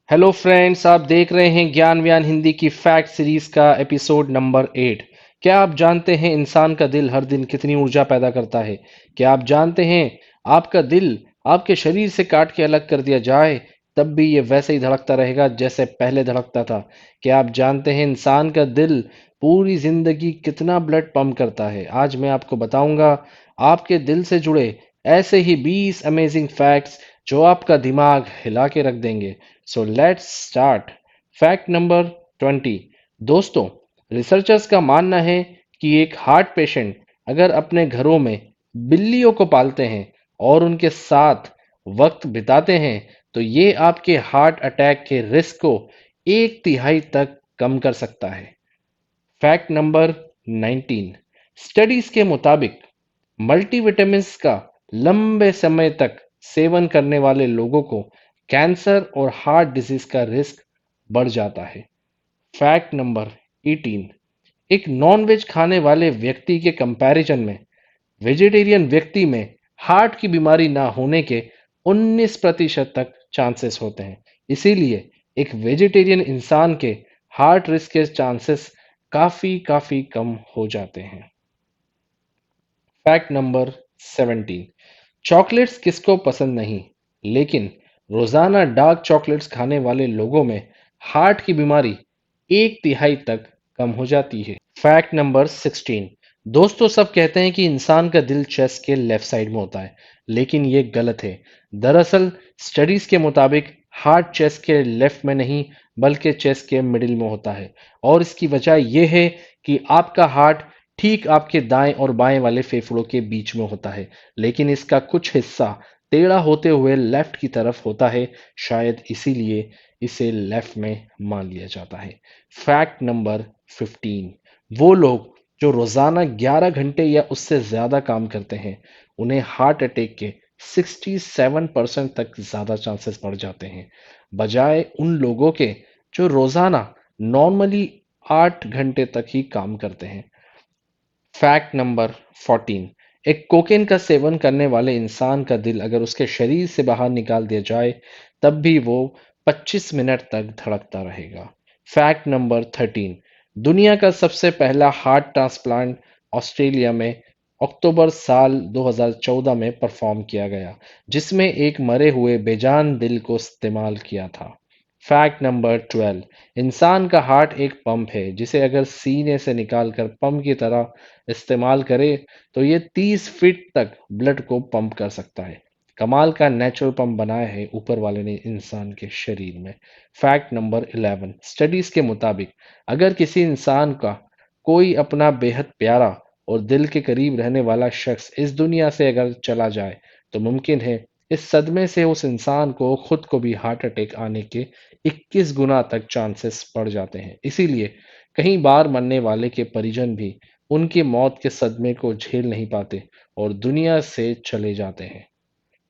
Hello friends, आप देख रहे हैं ज्ञान व्यान हिंदी की फैक्ट सीरीज का एपिसोड नंबर 8। क्या आप जानते हैं इंसान का दिल हर दिन कितनी ऊर्जा पैदा करता है? क्या आप जानते हैं आपका दिल आपके शरीर से काट के अलग कर दिया जाए तब भी ये वैसे ही धड़कता रहेगा जैसे पहले धड़कता था? क्या आप जानते हैं इंसान का दिल पूरी जिंदगी कितना ब्लड पंप करता है? आज मैं आपको बताऊंगा आपके दिल से जुड़े ऐसे ही 20 अमेजिंग फैक्ट्स जो आपका दिमाग हिला के रख देंगे। So let's start. Fact number 20। दोस्तों, रिसर्चर्स का मानना है कि एक हार्ट पेशेंट अगर अपने घरों में बिल्लियों को पालते हैं और उनके साथ वक्त बिताते हैं तो ये आपके हार्ट अटैक के रिस्क को एक तिहाई तक कम कर सकता है। Fact number 19। स्टडीज के मुताबिक मल्टीविटामिन्स का लंबे समय तक सेवन करने वाले लोगों को कैंसर और हार्ट डिजीज का रिस्क बढ़ जाता है। Fact number 18। एक नॉनवेज खाने वाले व्यक्ति के कंपैरिजन में वेजिटेरियन व्यक्ति में हार्ट की बीमारी ना होने के 19% तक चांसेस होते हैं। इसीलिए एक वेजिटेरियन इंसान के हार्ट रिस्क के चांसेस काफी काफी कम हो जाते हैं। Fact number 17। चॉकलेट्स किसको पसंद नहीं, लेकिन रोजाना डार्क चॉकलेट्स खाने वाले लोगों में हार्ट की बीमारी एक तिहाई तक कम हो जाती है। Fact number 16। दोस्तों, सब कहते हैं कि इंसान का दिल चेस्ट के लेफ्ट साइड में होता है, लेकिन ये गलत है। दरअसल स्टडीज के मुताबिक हार्ट चेस्ट के लेफ्ट में नहीं बल्कि चेस्ट के मिडिल में होता है, और इसकी वजह यह है कि आपका हार्ट ठीक आपके दाएं और बाएं वाले फेफड़ों के बीच में होता है, लेकिन इसका कुछ हिस्सा टेढ़ा होते हुए लेफ्ट की तरफ होता है। शायद इसीलिए इसे लेफ्ट में मान लिया जाता है। Fact number 15। वो लोग जो रोजाना 11 घंटे या उससे ज्यादा काम करते हैं उन्हें हार्ट अटैक के 67% तक ज्यादा चांसेस बढ़ जाते हैं, बजाय उन लोगों के जो रोजाना नॉर्मली 8 घंटे तक ही काम करते हैं। Fact number 14। एक कोकेन का सेवन करने वाले इंसान का दिल अगर उसके शरीर से बाहर निकाल दिया जाए तब भी वो 25 मिनट तक धड़कता रहेगा। Fact number 13। दुनिया का सबसे पहला हार्ट ट्रांसप्लांट ऑस्ट्रेलिया में अक्टूबर साल 2014 में परफॉर्म किया गया, जिसमें एक मरे हुए बेजान दिल को इस्तेमाल किया था। Fact number 12। इंसान का हार्ट एक पंप है जिसे अगर सीने से निकालकर पंप की तरह इस्तेमाल करे तो ये 30 फीट तक ब्लड को पंप कर सकता है। कमाल का नेचुरल पंप बनाया है ऊपर वाले ने इंसान के शरीर में। Fact number 11। स्टडीज के मुताबिक अगर किसी इंसान का कोई अपना बेहद प्यारा और दिल के करीब रहने वाला शख्स इस दुनिया से अगर चला जाए तो मुमकिन है इस सदमे से उस इंसान को खुद को भी हार्ट अटैक आने के 21 गुना तक चांसेस बढ़ जाते हैं। इसीलिए कई बार मरने वाले के परिजन भी उनकी मौत के सदमे को झेल नहीं पाते और दुनिया से चले जाते हैं।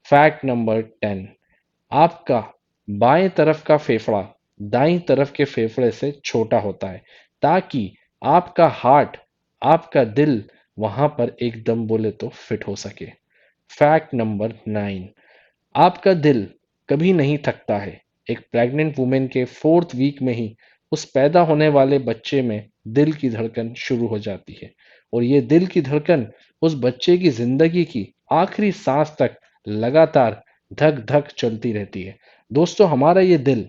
Fact number 10। आपका बाएं तरफ का फेफड़ा दाईं तरफ के फेफड़े से छोटा होता है ताकि आपका हार्ट, आपका दिल वहां पर एकदम बोले तो फिट हो सके। Fact number 9। आपका दिल कभी नहीं थकता है। एक प्रेग्नेंट वुमेन के 4th वीक में ही उस पैदा होने वाले बच्चे में दिल की धड़कन शुरू हो जाती है, और ये दिल की धड़कन उस बच्चे की जिंदगी की आखिरी सांस तक लगातार धक धक चलती रहती है। दोस्तों, हमारा ये दिल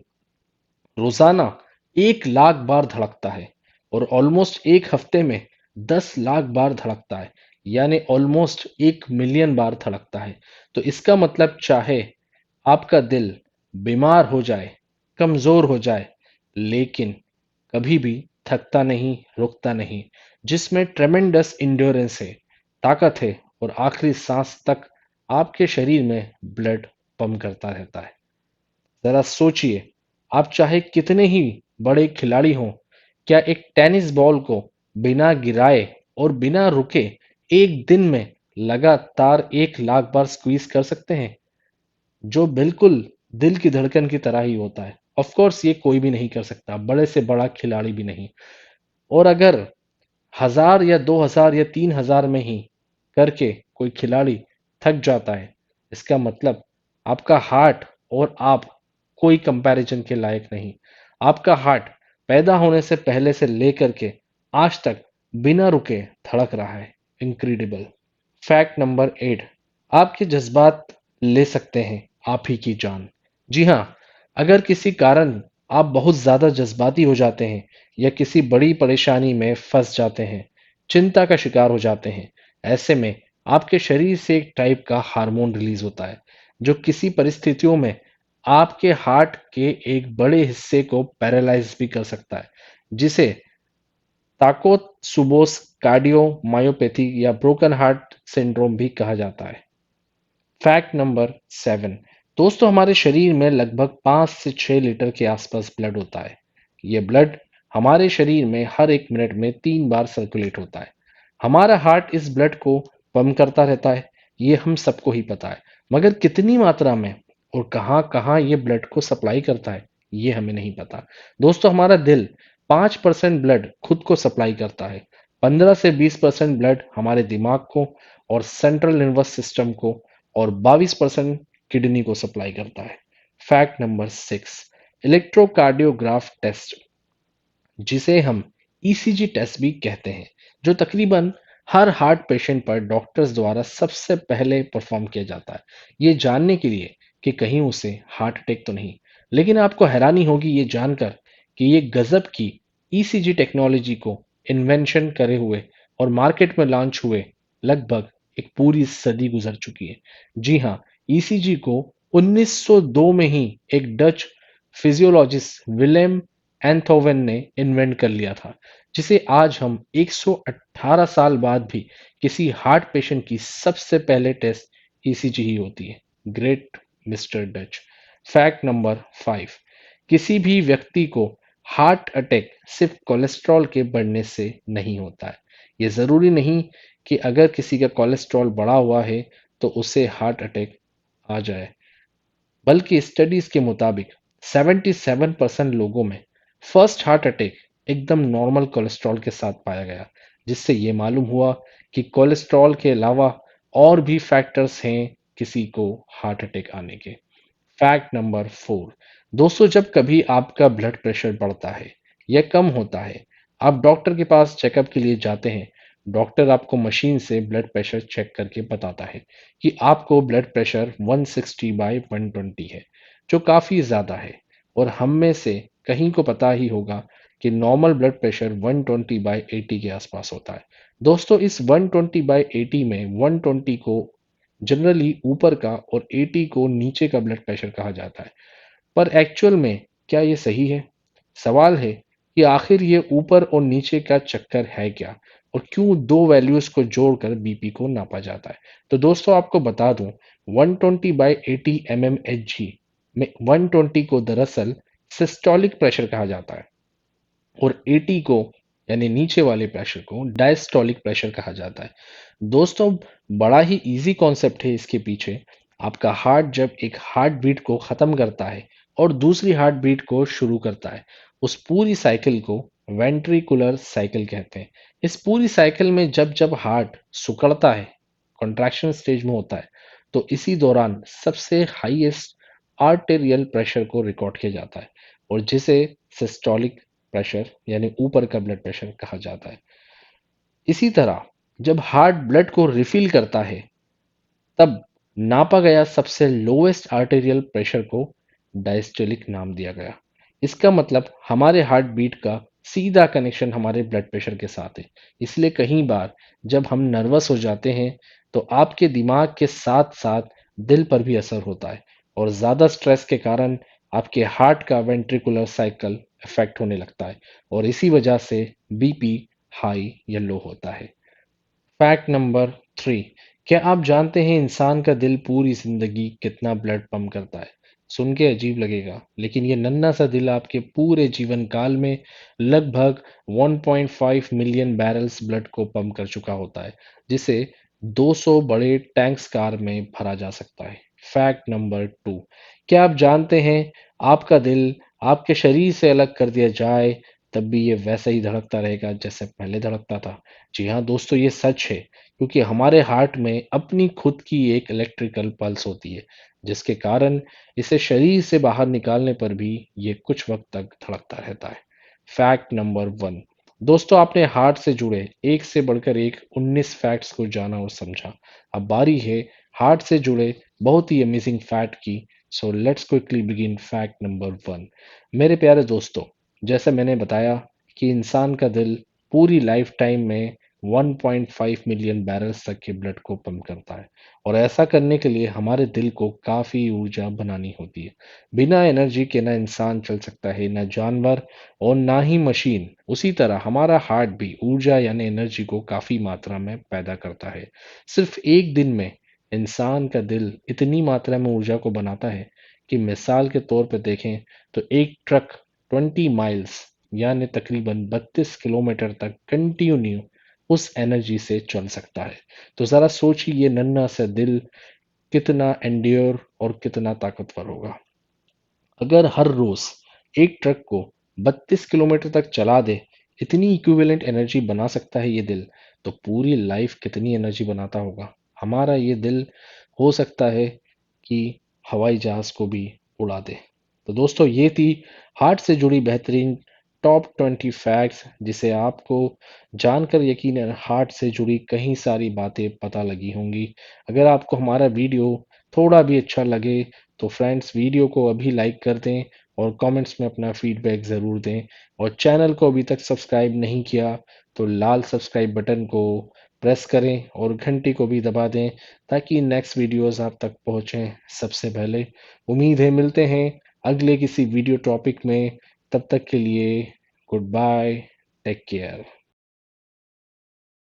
रोजाना 1 लाख बार धड़कता है और ऑलमोस्ट एक हफ्ते में 10 लाख बार धड़कता है, यानी ऑलमोस्ट 1 मिलियन बार धड़कता है। तो इसका मतलब चाहे आपका दिल बीमार हो जाए, कमजोर हो जाए, लेकिन कभी भी थकता नहीं, रुकता नहीं, जिसमें ट्रेमेंडस इंड्योरेंस है, ताकत है, और आखिरी सांस तक आपके शरीर में ब्लड पंप करता रहता है। जरा सोचिए, आप चाहे कितने ही बड़े खिलाड़ी हों, क्या एक टेनिस बॉल को बिना गिराए और बिना रुके एक दिन में लगातार 1 लाख बार स्क्वीज कर सकते हैं? जो बिल्कुल दिल की धड़कन की तरह ही होता है। ऑफ कोर्स ये कोई भी नहीं कर सकता, बड़े से बड़ा खिलाड़ी भी नहीं। और अगर 1000 या 2000 या 3000 में ही करके कोई खिलाड़ी थक जाता है, इसका मतलब आपका हार्ट और आप कोई कंपैरिजन के लायक नहीं। आपका हार्ट पैदा होने से पहले से लेकर के आज तक बिना रुके धड़क रहा है। इनक्रेडिबल। फैक्ट नंबर 8, आपके जज्बात ले सकते हैं आप ही की जान। जी हाँ, अगर किसी कारण आप बहुत ज्यादा जज्बाती हो जाते हैं या किसी बड़ी परेशानी में फंस जाते हैं, चिंता का शिकार हो जाते हैं, ऐसे में आपके शरीर से एक टाइप का हार्मोन रिलीज होता है जो किसी परिस्थितियों में आपके हार्ट के एक बड़े हिस्से को पैरालाइज भी कर सकता है, जिसे ताकोत्सुबोस कार्डियोमायोपैथी या ब्रोकन हार्ट सिंड्रोम भी कहा जाता है। फैक्ट नंबर 7, दोस्तों हमारे शरीर में लगभग 5 से 6 लीटर के आसपास ब्लड होता है। ये ब्लड हमारे शरीर में हर 1 मिनट में 3 बार सर्कुलेट होता है। हमारा हार्ट इस ब्लड को पंप करता रहता है, ये हम सबको ही पता है, मगर कितनी मात्रा में और कहाँ कहाँ ये ब्लड को सप्लाई करता है ये हमें नहीं पता। दोस्तों हमारा दिल 5% ब्लड खुद को सप्लाई करता है, 15 से 20% ब्लड हमारे दिमाग को और सेंट्रल नर्वस सिस्टम को और 22% किडनी को सप्लाई करता है। फैक्ट नंबर 6, इलेक्ट्रोकार्डियोग्राफ टेस्ट, जिसे हम ईसीजी टेस्ट भी कहते हैं, जो तकरीबन हर हार्ट पेशेंट पर डॉक्टर्स द्वारा सबसे पहले परफॉर्म किया जाता है, ये जानने के लिए कि कहीं उसे हार्ट अटैक तो नहीं। लेकिन आपको हैरानी होगी ये जानकर कि ये गजब की ईसीजी टेक्नोलॉजी को इन्वेंशन करे हुए और मार्केट में लॉन्च हुए लगभग एक पूरी सदी गुजर चुकी है। जी हाँ, ईसीजी को 1902 में ही एक डच फिजियोलॉजिस्ट विलेम एंथोवेन ने इन्वेंट कर लिया था, जिसे आज हम 118 साल बाद भी किसी हार्ट पेशेंट की सबसे पहले टेस्ट ईसीजी ही होती है। Great mister Dutch. Fact number 5, किसी भी व्यक्ति को हार्ट अटैक सिर्फ कोलेस्ट्रॉल के बढ़ने से नहीं होता है। ये जरूरी नहीं कि अगर किसी का कोलेस्ट्रॉल बढ़ा हुआ है तो उसे हार्ट अटैक आ जाए, बल्कि स्टडीज के मुताबिक 77% लोगों में फर्स्ट हार्ट अटैक एकदम नॉर्मल कोलेस्ट्रॉल के साथ पाया गया, जिससे ये मालूम हुआ कि कोलेस्ट्रॉल के अलावा और भी फैक्टर्स हैं किसी को हार्ट अटैक आने के। फैक्ट नंबर 4, दोस्तों जब कभी आपका ब्लड प्रेशर बढ़ता है या कम होता है, आप डॉक्टर के पास चेकअप के लिए जाते हैं। डॉक्टर आपको मशीन से ब्लड प्रेशर चेक करके बताता है कि आपको ब्लड प्रेशर 160/120 है, जो काफी ज्यादा है। और हम में से कहीं को पता ही होगा कि नॉर्मल ब्लड प्रेशर 120/80 के आसपास होता है। दोस्तों इस 120/80 में 120 को जनरली ऊपर का और 80 को नीचे का ब्लड प्रेशर कहा जाता है। पर एक्चुअल में क्या ये सही है? सवाल है कि आखिर ये ऊपर और नीचे का चक्कर है क्या, और क्यों दो वैल्यूज को जोड़कर बीपी को नापा जाता है। तो दोस्तों आपको बता दूं, 120/80 mmHg में 120 को दरअसल सिस्टोलिक प्रेशर कहा जाता है और 80 को यानी नीचे वाले प्रेशर को डायस्टोलिक प्रेशर कहा जाता है। दोस्तों बड़ा ही इजी कॉन्सेप्ट है इसके पीछे। आपका हार्ट जब एक हार्ट बीट को खत्म करता है और दूसरी हार्ट बीट को शुरू करता है, उस पूरी साइकिल को वेंट्रिकुलर साइकिल कहते हैं। इस पूरी साइकिल में जब जब हार्ट सिकुड़ता है, कॉन्ट्रैक्शन स्टेज में होता है, तो इसी दौरान सबसे हाईएस्ट आर्टेरियल प्रेशर को रिकॉर्ड किया जाता है और जिसे सिस्टोलिक प्रेशर यानी ऊपर का ब्लड प्रेशर कहा जाता है। इसी तरह जब हार्ट ब्लड को रिफिल करता है, तब नापा गया सबसे लोएस्ट आर्टेरियल प्रेशर को डायस्टोलिक नाम दिया गया। इसका मतलब हमारे हार्ट बीट का सीधा कनेक्शन हमारे ब्लड प्रेशर के साथ है। इसलिए कई बार जब हम नर्वस हो जाते हैं तो आपके दिमाग के साथ साथ दिल पर भी असर होता है और ज्यादा स्ट्रेस के कारण आपके हार्ट का वेंट्रिकुलर साइकिल इफेक्ट होने लगता है और इसी वजह से बीपी हाई या लो होता है। फैक्ट नंबर 3, क्या आप जानते हैं इंसान का दिल पूरी जिंदगी कितना ब्लड पंप करता है? सुन के अजीब लगेगा, लेकिन ये नन्हा सा दिल आपके पूरे जीवन काल में लगभग 1.5 मिलियन बैरल्स ब्लड को पंप कर चुका होता है, जिसे 200 बड़े टैंक्स कार में भरा जा सकता है। फैक्ट नंबर 2, क्या आप जानते हैं आपका दिल आपके शरीर से अलग कर दिया जाए तब भी ये वैसा ही धड़कता रहेगा जैसे पहले धड़कता था। जी हाँ दोस्तों, ये सच है, क्योंकि हमारे हार्ट में अपनी खुद की एक इलेक्ट्रिकल पल्स होती है, जिसके कारण इसे शरीर से बाहर निकालने पर भी ये कुछ वक्त तक धड़कता रहता है। Fact number 1। दोस्तों, आपने हार्ट से जुड़े एक से बढ़कर एक 19 फैक्ट्स को जाना और समझा। अब बारी है हार्ट से जुड़े बहुत ही अमेजिंग फैक्ट की। So let's quickly begin fact number 1। मेरे प्यारे दोस्तों, जैसे मैंने बताया कि इंसान का दिल पूरी लाइफ टाइम में 1.5 मिलियन बैरल्स तक के ब्लड को पंप करता है, और ऐसा करने के लिए हमारे दिल को काफी ऊर्जा बनानी होती है। बिना एनर्जी के ना इंसान चल सकता है, ना जानवर, और ना ही मशीन। उसी तरह हमारा हार्ट भी ऊर्जा यानी एनर्जी को काफी मात्रा में पैदा करता है। सिर्फ एक दिन में इंसान का दिल इतनी मात्रा में ऊर्जा को बनाता है कि मिसाल के तौर पर देखें तो एक ट्रक 20 माइल्स यानी तकरीबन 32 किलोमीटर तक कंटिन्यू उस एनर्जी से चल सकता है। तो जरा सोचिए ये नन्हा सा दिल कितना एंड्योर और कितना ताकतवर होगा। अगर हर रोज एक ट्रक को 32 किलोमीटर तक चला दे, इतनी इक्विवेलेंट एनर्जी बना सकता है ये दिल, तो पूरी लाइफ कितनी एनर्जी बनाता होगा। हमारा ये दिल हो सकता है कि हवाई जहाज को भी उड़ा दे। तो दोस्तों, ये थी हार्ट से जुड़ी बेहतरीन टॉप 20 फैक्ट्स, जिसे आपको जानकर यकीनन हार्ट से जुड़ी कई सारी बातें पता लगी होंगी। अगर आपको हमारा वीडियो थोड़ा भी अच्छा लगे तो फ्रेंड्स, वीडियो को अभी लाइक कर दें और कमेंट्स में अपना फीडबैक ज़रूर दें। और चैनल को अभी तक सब्सक्राइब नहीं किया तो लाल सब्सक्राइब बटन को प्रेस करें और घंटी को भी दबा दें, ताकि नेक्स्ट वीडियोस आप तक पहुंचें सबसे पहले। उम्मीद है मिलते हैं अगले किसी वीडियो टॉपिक में। तब तक के लिए गुड बाय, टेक केयर।